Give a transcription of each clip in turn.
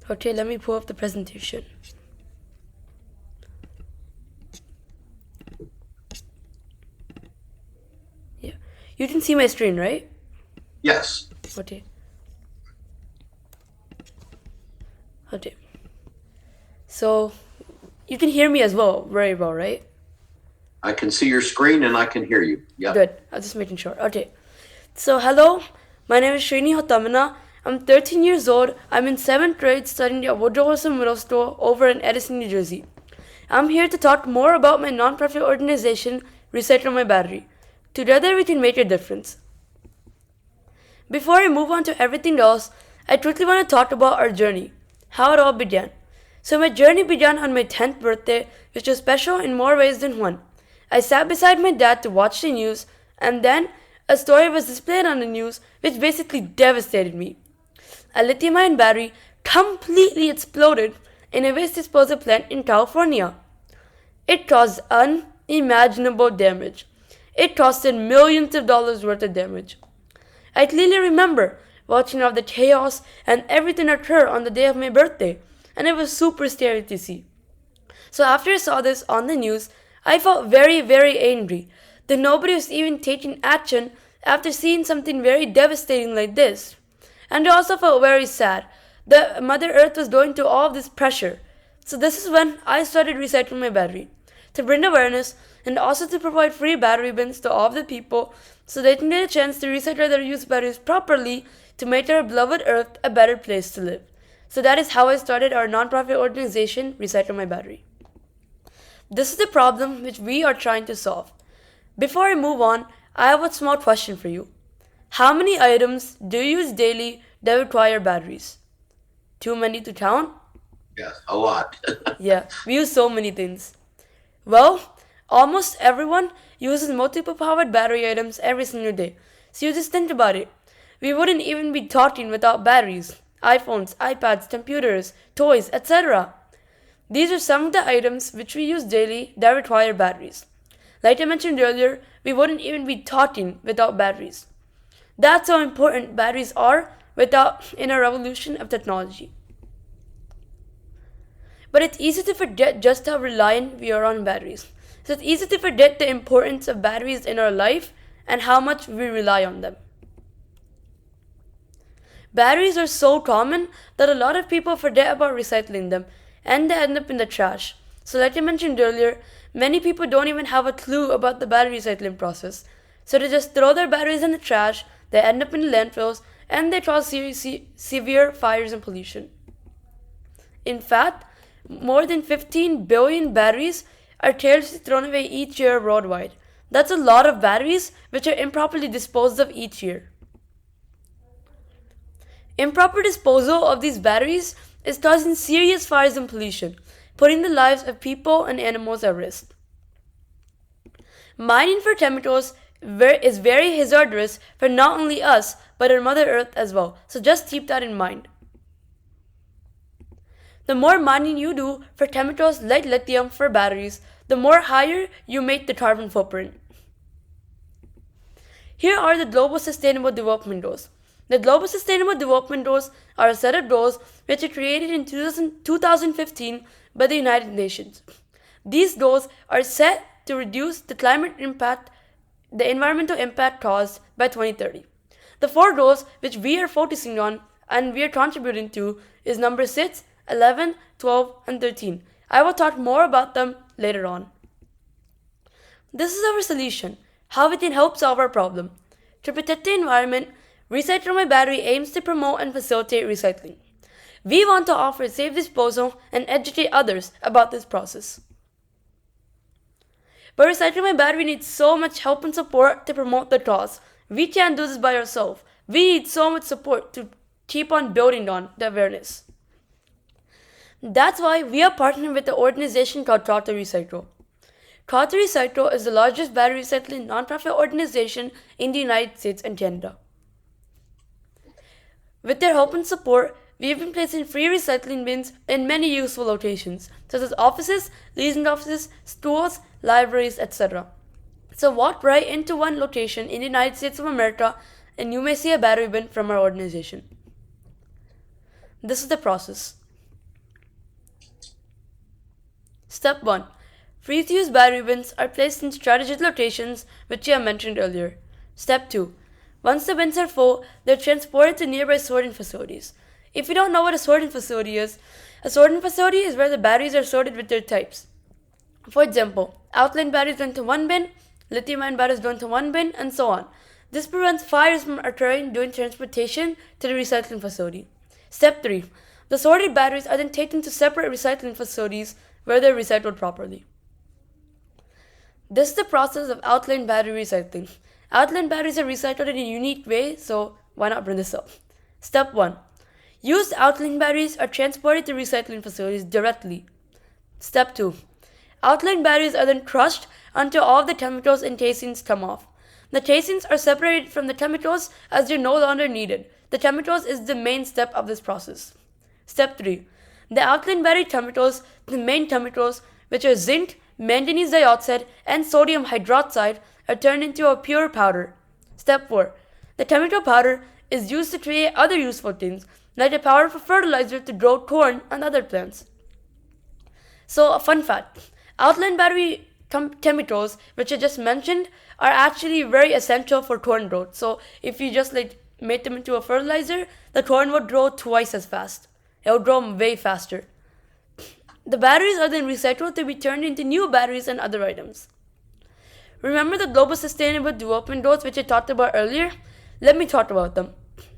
Okay, let me pull up the presentation. Yeah. You can see my screen, right? Yes, Okay. Okay. So, you can hear me as well, very well, right? I can see your screen and I can hear you. Yep. Good. I was just making sure. Okay. So, hello. My name is Tammana. I'm 13 years old. I'm in 7th grade studying at Woodrow Wilson Middle School over in Edison, New Jersey. I'm here to talk more about my nonprofit organization, Recycle My Battery. Together we can make a difference. Before I move on to everything else, I quickly want to talk about our journey, how it all began. So, my journey began on my 10th birthday, which was special in more ways than one. I sat beside my dad to watch the news, and then a story was displayed on the news which basically devastated me. A lithium ion battery completely exploded in a waste disposal plant in California. It caused unimaginable damage. It costed millions of dollars worth of damage. I clearly remember watching all the chaos and everything occur on the day of my birthday, and it was super scary to see. So after I saw this on the news, I felt very, very angry that nobody was even taking action after seeing something very devastating like this. And I also felt very sad that Mother Earth was going through all of this pressure. So this is when I started recycling my battery to bring awareness and also to provide free battery bins to all of the people so they can get a chance to recycle their used batteries properly to make our beloved Earth a better place to live. So that is how I started our nonprofit organization, Recycle My Battery. This is the problem which we are trying to solve. Before I move on, I have a small question for you. How many items do you use daily that require batteries? Too many to count? Yes, a lot. Yeah, we use so many things. Well, almost everyone uses multiple powered battery items every single day. So you just think about it. We wouldn't even be talking without batteries. iPhones, iPads, computers, toys, etc. These are some of the items which we use daily that require batteries. Like I mentioned earlier, we wouldn't even be talking without batteries. That's how important batteries are without in a revolution of technology. But it's easy to forget just how reliant we are on batteries. So it's easy to forget the importance of batteries in our life and how much we rely on them. Batteries are so common that a lot of people forget about recycling them and they end up in the trash. So, like I mentioned earlier, many people don't even have a clue about the battery recycling process. So, they just throw their batteries in the trash, they end up in the landfills, and they cause severe fires and pollution. In fact, more than 15 billion batteries are carelessly thrown away each year worldwide. That's a lot of batteries which are improperly disposed of each year. Improper disposal of these batteries is causing serious fires and pollution, putting the lives of people and animals at risk. Mining for chemicals is very hazardous for not only us but our Mother Earth as well, so just keep that in mind. The more mining you do for chemicals like lithium for batteries, the more higher you make the carbon footprint. Here are the Global Sustainable Development Goals. The Global Sustainable Development Goals are a set of goals which were created in 2015 by the United Nations. These goals are set to reduce the climate impact, the environmental impact caused by 2030. The four goals which we are focusing on and we are contributing to is number 6, 11, 12, and 13. I will talk more about them later on. This is our solution, how we can help solve our problem. To protect the environment, Recycle My Battery aims to promote and facilitate recycling. We want to offer safe disposal and educate others about this process. But Recycle My Battery needs so much help and support to promote the cause. We can't do this by ourselves. We need so much support to keep on building on the awareness. That's why we are partnering with the organization called Try to Recycle. Try to Recycle is the largest battery recycling nonprofit organization in the United States and Canada. With their help and support, we have been placing free recycling bins in many useful locations, such as offices, leasing offices, schools, libraries, etc. So walk right into one location in the United States of America and you may see a battery bin from our organization. This is the process. Step 1. Freeze-use battery bins are placed in strategic locations, which I mentioned earlier. Step 2. Once the bins are full, they're transported to nearby sorting facilities. If you don't know what a sorting facility is, a sorting facility is where the batteries are sorted with their types. For example, alkaline batteries go into one bin, lithium-ion batteries go into one bin, and so on. This prevents fires from occurring during transportation to the recycling facility. Step 3. The sorted batteries are then taken to separate recycling facilities where they're recycled properly. This is the process of alkaline battery recycling. Alkaline batteries are recycled in a unique way, so why not bring this up? Step 1. Used alkaline batteries are transported to recycling facilities directly. Step 2. Alkaline batteries are then crushed until all of the chemicals and casings come off. The casings are separated from the chemicals as they're no longer needed. The chemicals is the main step of this process. Step 3. The alkaline battery chemicals, the main chemicals, which are zinc, manganese dioxide, and sodium hydroxide, are turned into a pure powder. Step 4. The chemical powder is used to create other useful things, like the powder for fertilizer to grow corn and other plants. So, a fun fact. Alkaline battery chemicals, which I just mentioned, are actually very essential for corn growth. So, if you just make them into a fertilizer, the corn would grow twice as fast. It would grow way faster. The batteries are then recycled to be turned into new batteries and other items. Remember the Global Sustainable Development Goals which I talked about earlier? Let me talk about them.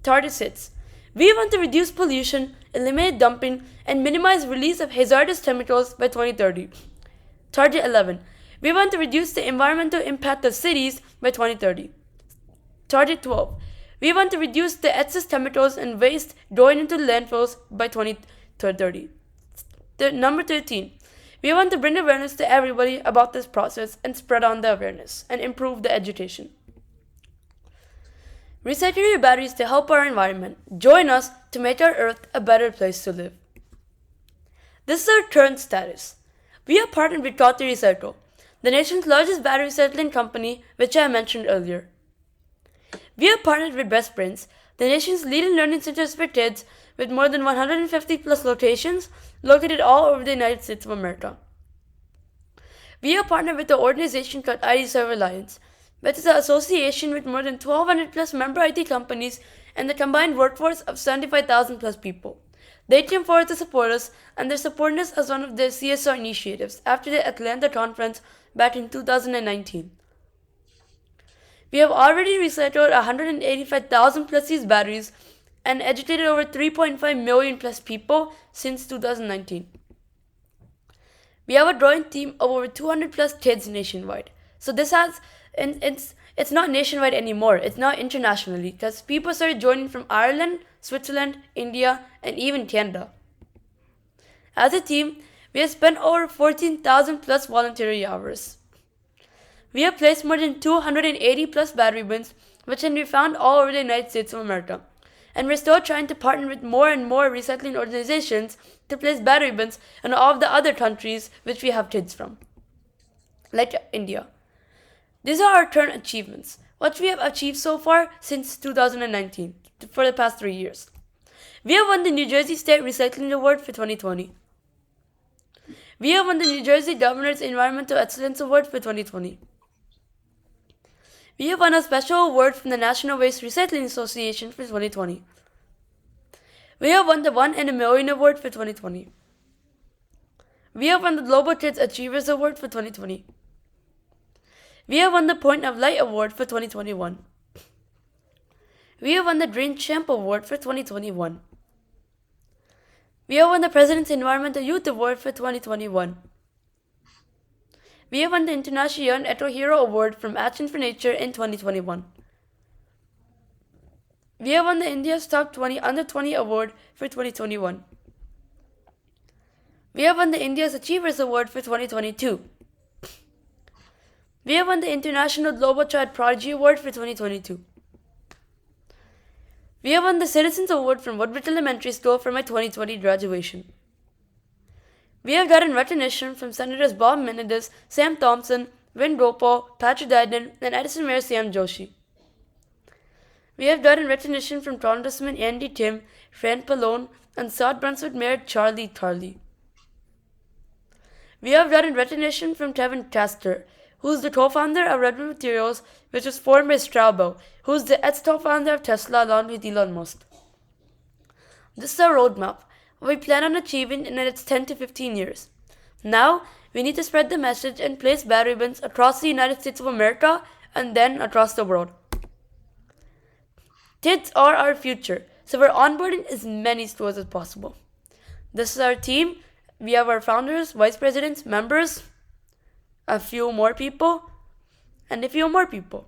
Target 6. We want to reduce pollution, eliminate dumping, and minimize release of hazardous chemicals by 2030. Target 11. We want to reduce the environmental impact of cities by 2030. Target 12. We want to reduce the excess chemicals and waste going into landfills by 2030. Number 13. We want to bring awareness to everybody about this process and spread on the awareness and improve the education. Recycle your batteries to help our environment. Join us to make our Earth a better place to live. This is our current status. We are partnered with Caught to Recycle, the nation's largest battery recycling company, which I mentioned earlier. We are partnered with Best Brains, the nation's leading learning centers for kids with more than 150 plus locations located all over the United States of America. We are partnered with the organization called ID Server Alliance, which is an association with more than 1,200 plus member IT companies and the combined workforce of 75,000 plus people. They came forward to support us, and they're supporting us as one of their CSR initiatives after the Atlanta conference back in 2019. We have already recycled 185,000 plus these batteries and educated over 3.5 million plus people since 2019. We have a growing team of over 200 plus kids nationwide. So this has, and it's not nationwide anymore. It's not internationally because people started joining from Ireland, Switzerland, India, and even Canada. As a team, we have spent over 14,000 plus voluntary hours. We have placed more than 280 plus battery bins, which can be found all over the United States of America. And we're still trying to partner with more and more recycling organizations to place battery bins in all of the other countries which we have kids from, like India. These are our current achievements, what we have achieved so far since 2019, for the past 3 years. We have won the New Jersey State Recycling Award for 2020. We have won the New Jersey Governor's Environmental Excellence Award for 2020. We have won a special award from the National Waste Recycling Association for 2020. We have won the 1 in a Million Award for 2020. We have won the Global Kids Achievers Award for 2020. We have won the Point of Light Award for 2021. We have won the Green Champ Award for 2021. We have won the President's Environmental Youth Award for 2021. We have won the International Young Eco Hero Award from Action for Nature in 2021. We have won the India's Top 20 Under 20 Award for 2021. We have won the India's Achievers Award for 2022. We have won the International Global Child Prodigy Award for 2022. We have won the Citizens Award from Woodbridge Elementary School for my 2020 graduation. We have gotten recognition from Senators Bob Menendez, Sam Thompson, Vin Gopal, Patrick Diden, and Edison Mayor Sam Joshi. We have gotten recognition from Congressman Andy Kim, Fran Pallone, and South Brunswick Mayor Charlie Tarley. we have done in recognition from Kevin Taster, who's the co-founder of Redmond Materials, which was formed by Straubel, who's the ex-co-founder of Tesla along with Elon Musk. This is our roadmap, what we plan on achieving in the next 10 to 15 years. Now, we need to spread the message and place battery bins across the United States of America and then across the world. Kids are our future, so we're onboarding as many stores as possible. This is our team. We have our founders, vice presidents, members, a few more people, and a few more people.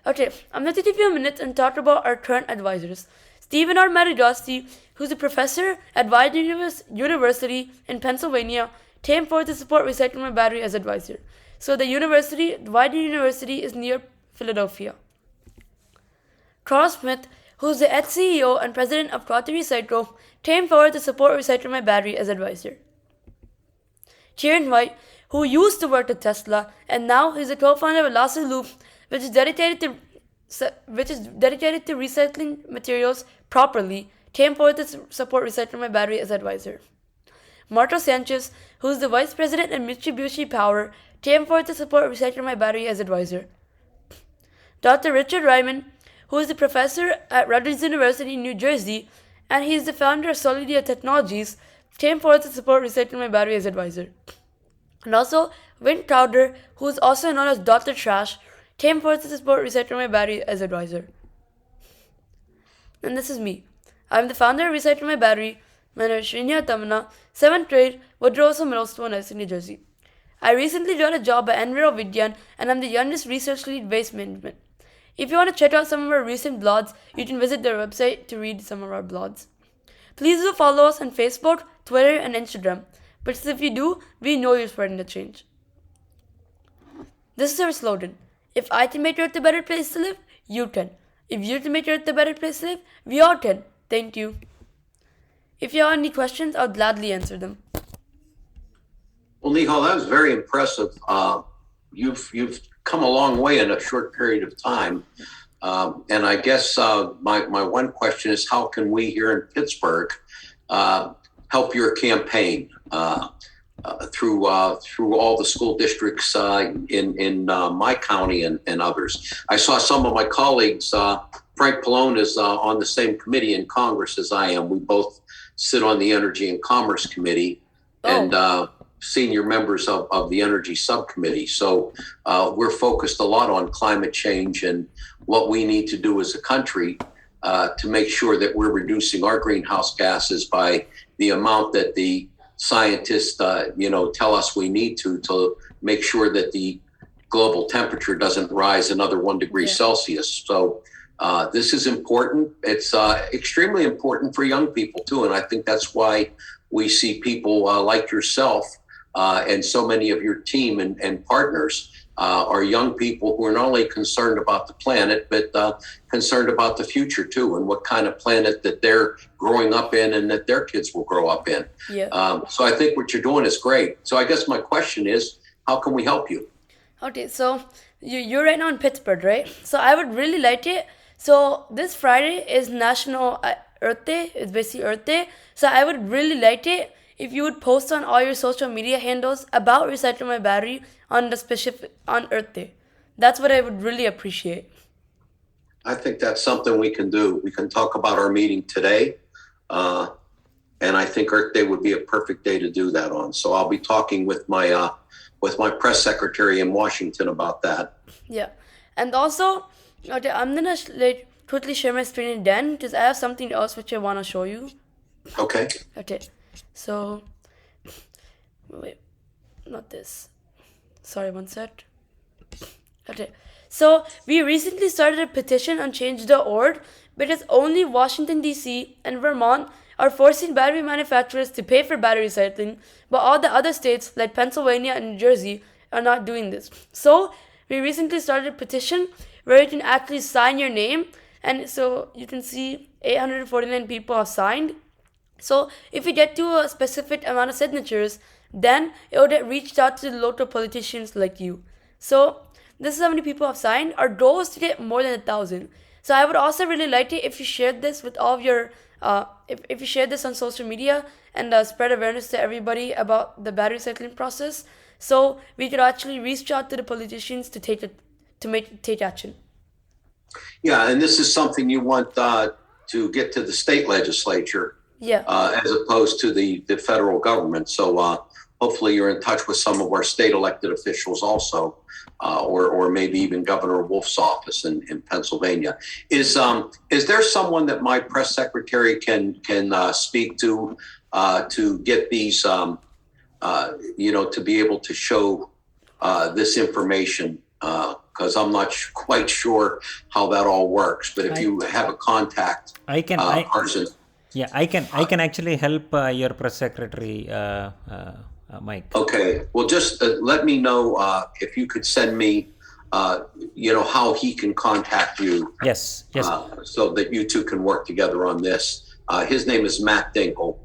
Okay, I'm going to take a few minutes and talk about our current advisors. Stephen R. Madagassi, who's a professor at Wilder University in Pennsylvania, came forward to support recycling my battery as advisor. So the Wilder University is near Philadelphia. Carl Smith, who's the ex-CEO and president of Quality Recycle, came forward to support recycling my battery as advisor. Kieran White, who used to work at Tesla and now is a co-founder of Velocity Loop, which is dedicated to recycling materials properly, came forward to support recycling my battery as advisor. Marco Sanchez, who is the vice president at Mitsubishi Power, came forward to support recycling my battery as advisor. Dr. Richard Ryman, who is a professor at Rutgers University in New Jersey, and he is the founder of Solidia Technologies, came forward to support recycling my battery as advisor. And also, Vin Crowder, who is also known as Dr. Trash, came forward to support recycling my battery as advisor. And this is me. I'm the founder of Recycling My Battery. My name is Tammana, 7th grade, Woodrow Middle School in Edison, New Jersey. I recently got a job at Enviro Vidyan, and I'm the youngest research lead waste management. If you want to check out some of our recent blogs, you can visit their website to read some of our blogs. Please do follow us on Facebook, Twitter, and Instagram, because if you do, we know you're spreading the change. This is our slogan. If I can make Earth a better place to live, you can. If you can make Earth a better place to live, we all can. Thank you. If you have any questions, I'll gladly answer them. Well, Nihal, that was very impressive. You've come a long way in a short period of time. And I guess my one question is, how can we here in Pittsburgh help your campaign through all the school districts in my county and others? I saw some of my colleagues. Frank Pallone is on the same committee in Congress as I am. We both sit on the Energy and Commerce Committee and senior members of the Energy Subcommittee. So we're focused a lot on climate change and what we need to do as a country to make sure that we're reducing our greenhouse gases by the amount that the scientists tell us we need to make sure that the global temperature doesn't rise another 1 degree Celsius. So this is important. It's extremely important for young people too. And I think that's why we see people like yourself and so many of your team and partners are young people who are not only concerned about the planet, but concerned about the future too, and what kind of planet that they're growing up in and that their kids will grow up in. So I think what you're doing is great. So I guess my question is, how can we help you? Okay, so you're right now in Pittsburgh, right? So I would really like it. So this Friday is National Earth Day. It's basically Earth Day. So I would really like it if you would post on all your social media handles about recycling my battery on Earth Day. That's what I would really appreciate. I think that's something we can do. We can talk about our meeting today. And I think Earth Day would be a perfect day to do that on. So I'll be talking with my press secretary in Washington about that. Yeah. And also, okay, I'm going to quickly share my screen again because I have something else which I want to show you. Okay. Okay. So, wait, not this. Sorry, one sec. Okay. So, we recently started a petition on Change.org because only Washington, D.C. and Vermont are forcing battery manufacturers to pay for battery recycling, but all the other states like Pennsylvania and New Jersey are not doing this. So, we recently started a petition where you can actually sign your name, and so you can see 849 people have signed. So if you get to a specific amount of signatures, then it will get reached out to the local politicians like you. So this is how many people have signed. Our goal is to get more than 1,000. So I would also really like it if you shared this with all of your if you share this on social media and spread awareness to everybody about the battery recycling process, so we could actually reach out to the politicians to take action. Yeah, and this is something you want to get to the state legislature, as opposed to the federal government. So hopefully you're in touch with some of our state elected officials also, or maybe even Governor Wolf's office in Pennsylvania. Is there someone that my press secretary can speak to get these, to be able to show this information? Because I'm not quite sure how that all works. But if you have a contact person. Yeah, I can actually help your press secretary, Mike. Okay. Well, just let me know if you could send me, how he can contact you. Yes. So that you two can work together on this. His name is Matt Dinkle,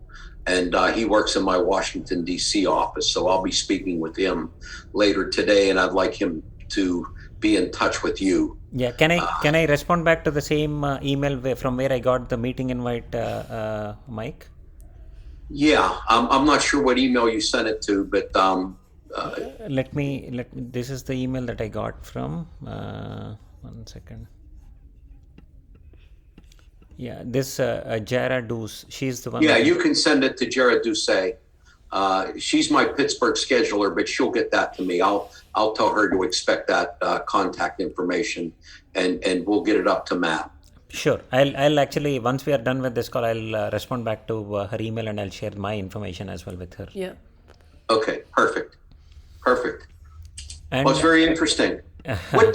and he works in my Washington, D.C. office. So I'll be speaking with him later today, and I'd like him to be in touch with you. Yeah, can I respond back to the same email from where I got the meeting invite, Mike? Yeah, I'm not sure what email you sent it to, but let me. This is the email that I got from. 1 second. Yeah, this Jara Deuce. She's the one. Yeah, you can send it to Jara Doucet. She's my Pittsburgh scheduler, but she'll get that to me. I'll tell her to expect that contact information, and we'll get it up to Matt. Sure. I'll actually, once we are done with this call, I'll respond back to her email and I'll share my information as well with her. Yeah. Okay. Perfect. And well, it's very interesting. What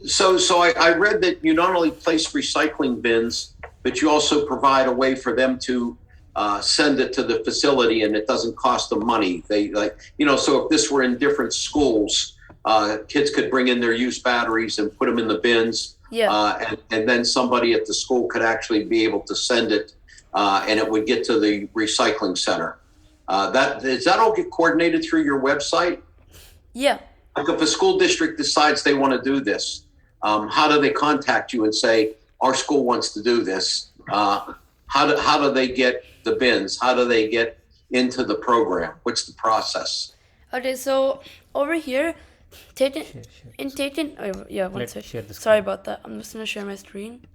So I read that you not only place recycling bins, but you also provide a way for them to send it to the facility, and it doesn't cost them money. They so if this were in different schools, kids could bring in their used batteries and put them in the bins. Yeah. And then somebody at the school could actually be able to send it, and it would get to the recycling center. Does that all get coordinated through your website? Yeah. Like if a school district decides they want to do this, how do they contact you and say, our school wants to do this? How do they get the bins? How do they get into the program? What's the process? Okay, so over here, one sec. Sorry about that. I'm just gonna share my screen.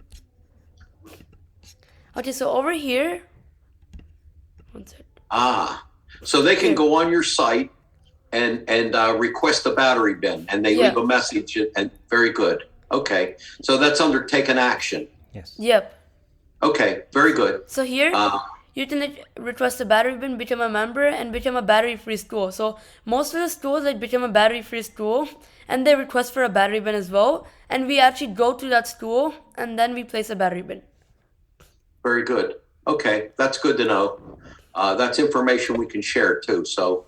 Okay, so over here, one sec. So they can go on your site and request a battery bin, and they leave a message. And very good. Okay, so that's under taken action. Yes. Yep. Okay, very good. So here, you can request a battery bin, become a member, and become a battery-free school. So most of the schools become a battery-free school, and they request for a battery bin as well. And we actually go to that school, and then we place a battery bin. Very good. Okay, that's good to know. That's information we can share too. So,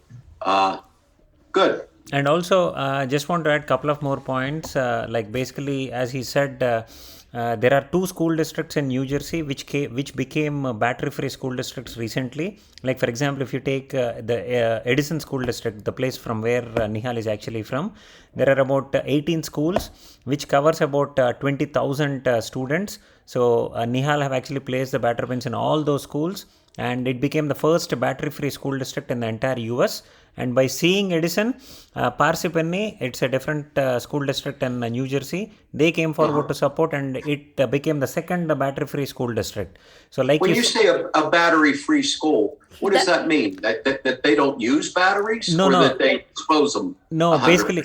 good. And also, just want to add a couple of more points. Like basically, as he said, there are 2 school districts in New Jersey which became battery-free school districts recently. Like for example, if you take the Edison School District, the place from where Nihal is actually from, there are about 18 schools which covers about 20,000 students. So Nihal have actually placed the battery bins in all those schools, and it became the first battery-free school district in the entire US. And by seeing Edison, Parsippany, it's a different school district in New Jersey, they came forward to support, and it became the second battery-free school district. So, like when you say a battery-free school, what does that mean? That they don't use batteries, no. That they dispose them? No, 100%? Basically,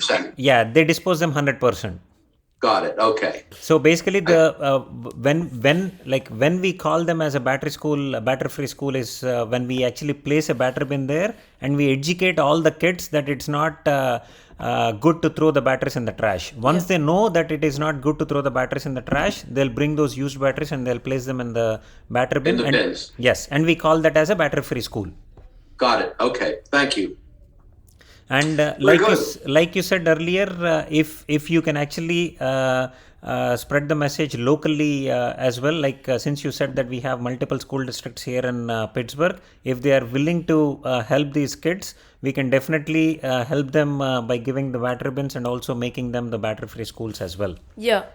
they dispose them 100%. Got it. Okay. So basically, when we call them as a battery-free school is when we actually place a battery bin there, and we educate all the kids that it's not good to throw the batteries in the trash. Once they know that it is not good to throw the batteries in the trash, they'll bring those used batteries and they'll place them in the battery bin. In the bins. Yes, and we call that as a battery-free school. Got it. Okay. Thank you. And like you said earlier, if you can actually spread the message locally as well, like since you said that we have multiple school districts here in Pittsburgh, if they are willing to help these kids, we can definitely help them by giving the battery bins and also making them the battery-free schools as well. Yeah.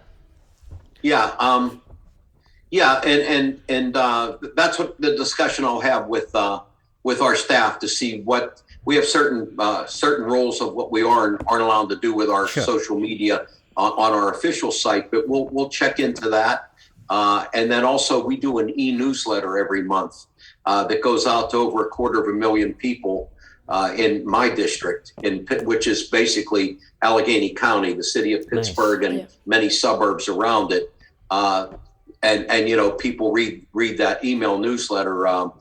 Yeah. Yeah, and that's what the discussion I'll have with our staff to see what we have certain rules of what we are and aren't allowed to do with our Sure. social media on our official site, but we'll check into that. And then also we do an e-newsletter every month that goes out to over 250,000 people in my district, which is basically Allegheny County, the city of Pittsburgh, and many suburbs around it. And you know, people read that email newsletter.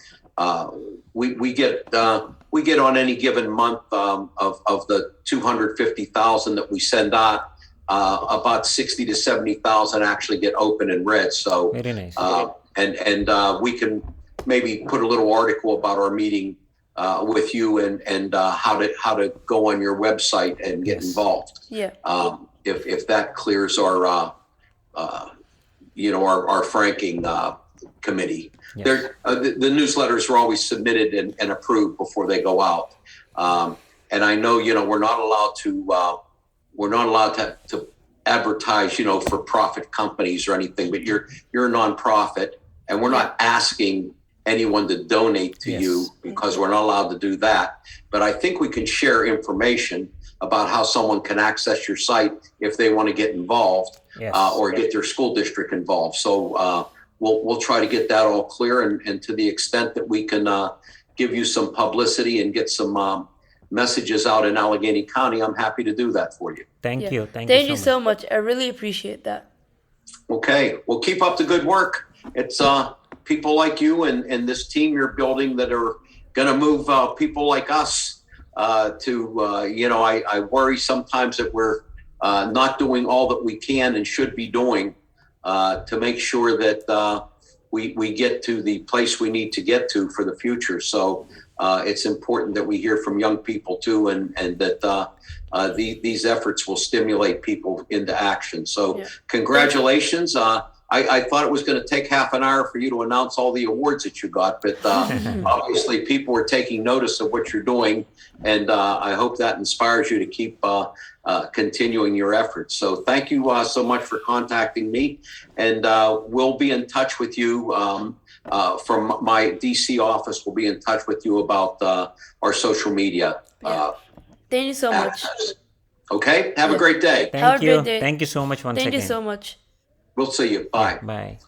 We get on any given month of the 250,000 that we send out, about 60 to 70,000 actually get open and read. So Very nice. And we can maybe put a little article about our meeting with you and how to go on your website and get involved. Yeah. If that clears our our franking committee. Yes. The newsletters are always submitted and approved before they go out. And I know, we're not allowed to advertise, for profit companies or anything, but you're a nonprofit and we're not asking anyone to donate to you because we're not allowed to do that. But I think we can share information about how someone can access your site if they want to get involved or get their school district involved. So we'll try to get that all clear. And to the extent that we can give you some publicity and get some messages out in Allegheny County, I'm happy to do that for you. Thank you. Thank you so much. I really appreciate that. Okay. Well, keep up the good work. It's people like you and this team you're building that are going to move people like us I worry sometimes that we're not doing all that we can and should be doing to make sure that we get to the place we need to get to for the future. So it's important that we hear from young people too, and that these efforts will stimulate people into action. So congratulations. I thought it was going to take half an hour for you to announce all the awards that you got, but obviously people are taking notice of what you're doing, and I hope that inspires you to keep continuing your efforts. So thank you so much for contacting me, and we'll be in touch with you from my DC office. We'll be in touch with you about our social media. Thank you so much. Okay, have a great day. Thank you. Great day. Thank you so much once again. Thank you so much. We'll see you. Bye. Bye.